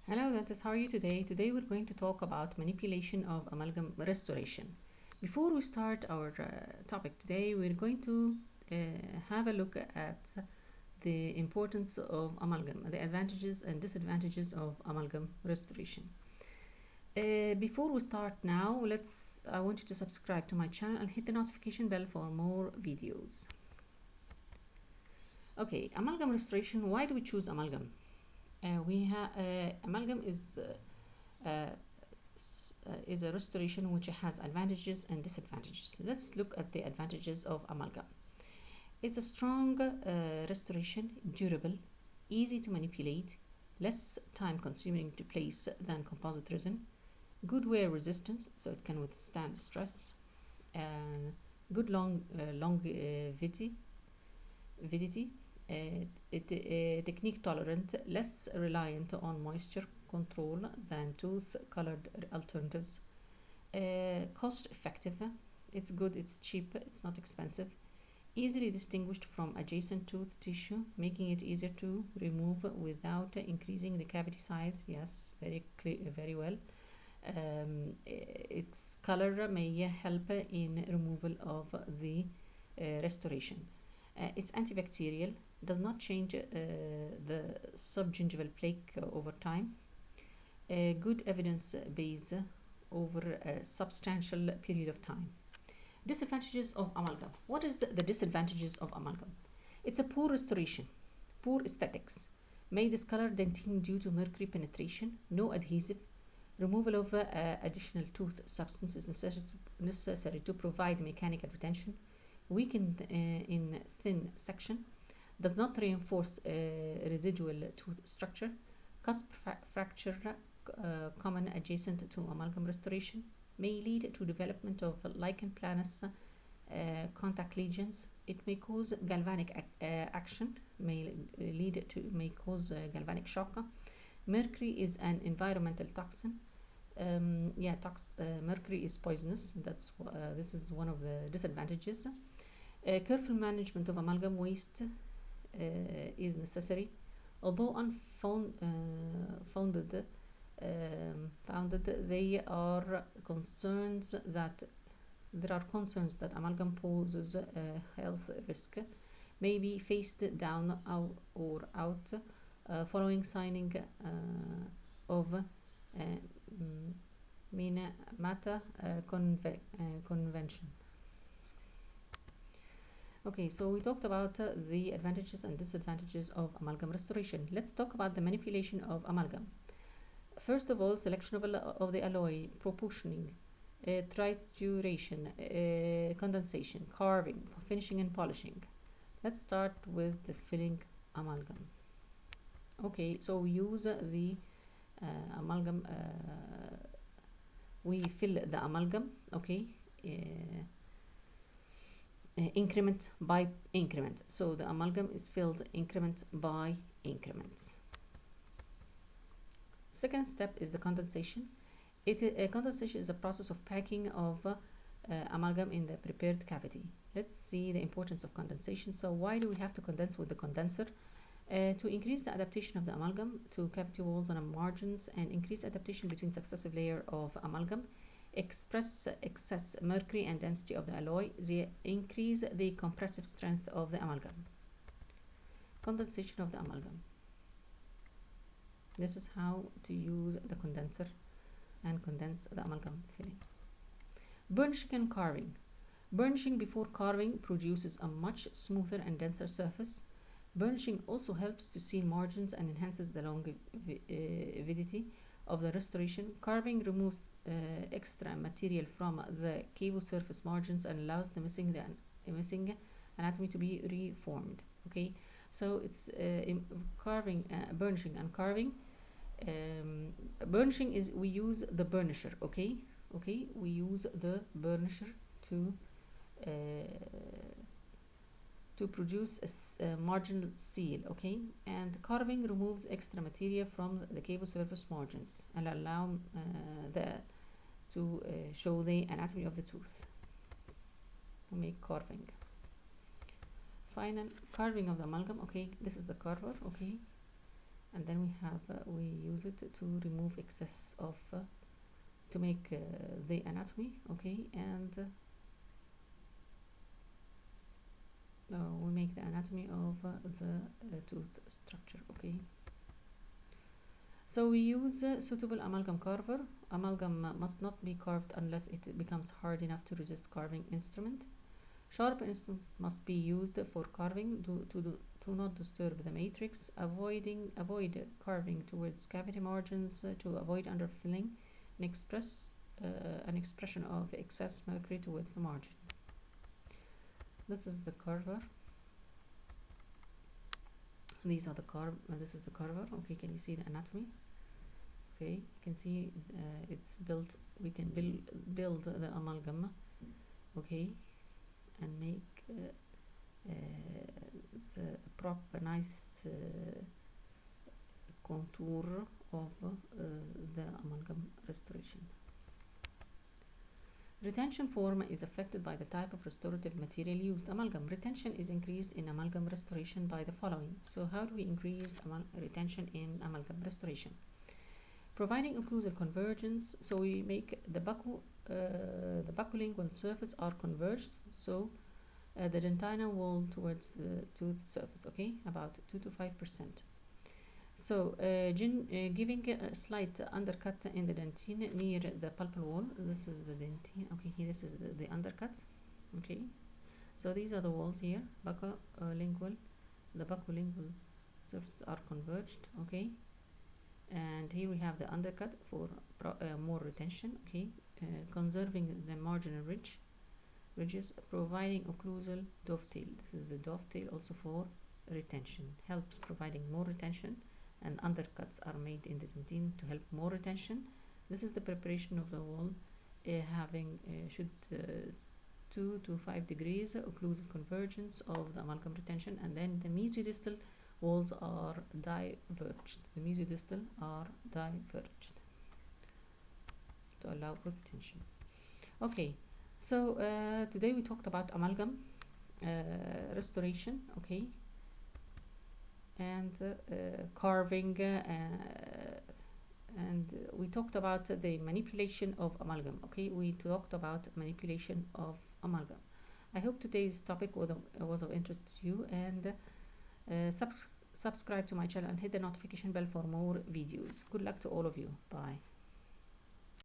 Hello dentists, how are you today? Today we're going to talk about manipulation of amalgam restoration. Before we start our topic today, we're going to uh, have a look at the importance of amalgam, the advantages and disadvantages of amalgam restoration. Before we start now, I want you to subscribe to my channel and hit the notification bell for more videos. Okay, amalgam restoration. Why do we choose amalgam? Amalgam is a restoration which has advantages and disadvantages. Let's look at the advantages of amalgam. It's a strong restoration, durable, easy to manipulate, less time consuming to place than composite resin, good wear resistance, so it can withstand stress, and good longevity, technique tolerant, less reliant on moisture control than tooth colored alternatives, cost effective, it's good, it's cheap, it's not expensive, easily distinguished from adjacent tooth tissue, making it easier to remove without increasing the cavity size. Yes, very well. Its color may help in removal of the restoration. It's antibacterial, does not change the subgingival plaque over time. Good evidence base over a substantial period of time. Disadvantages of amalgam. What is the disadvantages of amalgam? It's a poor restoration, poor aesthetics, may discolor dentine due to mercury penetration, no adhesive, removal of additional tooth substance is necessary to provide mechanical retention, weakened in thin section, does not reinforce residual tooth structure, cusp fracture common adjacent to amalgam restoration, may lead to development of lichen planus contact lesions. It may cause galvanic action, may cause galvanic shock. Mercury is an environmental toxin. Mercury is poisonous. This is one of the disadvantages. Careful management of amalgam waste is necessary, although founded, there are concerns that amalgam poses a health risk, may be faced down or out following signing of Minamata Convention. Okay, so we talked about the advantages and disadvantages of amalgam restoration. Let's talk about the manipulation of amalgam. First of all, selection of the alloy, proportioning, trituration, condensation, carving, finishing and polishing. Let's start with the filling amalgam. Okay, so we use the amalgam, we fill the amalgam, okay, increment by increment. So the amalgam is filled increment by increment. Second step is the condensation. Condensation is a process of packing of amalgam in the prepared cavity. Let's see the importance of condensation. So why do we have to condense with the condenser? To increase the adaptation of the amalgam to cavity walls and margins and increase adaptation between successive layer of amalgam, express excess mercury and density of the alloy, they increase the compressive strength of the amalgam. Condensation of the amalgam. This is how to use the condenser and condense the amalgam filling. Burnishing and carving. Burnishing before carving produces a much smoother and denser surface. Burnishing also helps to seal margins and enhances the longevity of the restoration. Carving removes extra material from the cavo surface margins and allows the missing anatomy to be reformed. Okay, so it's burnishing and carving. Burnishing is we use the burnisher. Okay, we use the burnisher to produce a marginal seal, okay, and carving removes extra material from the cavo surface margins and allow to show the anatomy of the tooth. To make carving. Final carving of the amalgam. Okay, this is the carver. Okay, and then we use it to remove excess of to make the anatomy, okay, and we make the anatomy of the tooth structure, okay. So we use suitable amalgam carver. Amalgam must not be carved unless it becomes hard enough to resist carving instrument. Sharp instrument must be used for carving to not disturb the matrix. Avoid carving towards cavity margins to avoid underfilling and express an expression of excess mercury towards the margin. This is the carver. These are the this is the carver. Okay, can you see the anatomy? Okay, you can see it's built. We can build the amalgam. Okay, and make the proper nice contour of the amalgam restoration. Retention form is affected by the type of restorative material used. Amalgam retention is increased in amalgam restoration by the following. So how do we increase retention in amalgam restoration? Providing occlusal convergence, so we make the buccolingual surface are converged, so the dentinal wall towards the tooth surface, okay, about 2 to 5%. So giving a slight undercut in the dentine near the pulpal wall. This is the dentine, okay, here this is the undercut, okay. So these are the walls here, buccolingual, the buccolingual surfaces are converged, okay. And here we have the undercut for more retention, okay, conserving the marginal ridges, providing occlusal dovetail. This is the dovetail also for retention, helps providing more retention, and undercuts are made in the dentine to help more retention. This is the preparation of the wall, having 2 to 5 degrees occlusal convergence of the amalgam retention, and then the mesiodistal walls are diverged. The mesiodistal are diverged to allow retention. Okay, so today we talked about amalgam restoration, okay, and carving, and we talked about the manipulation of amalgam, okay. We talked about manipulation of amalgam. I hope today's topic was of interest to you, and subscribe to my channel and hit the notification bell for more videos. Good luck to all of you. Bye.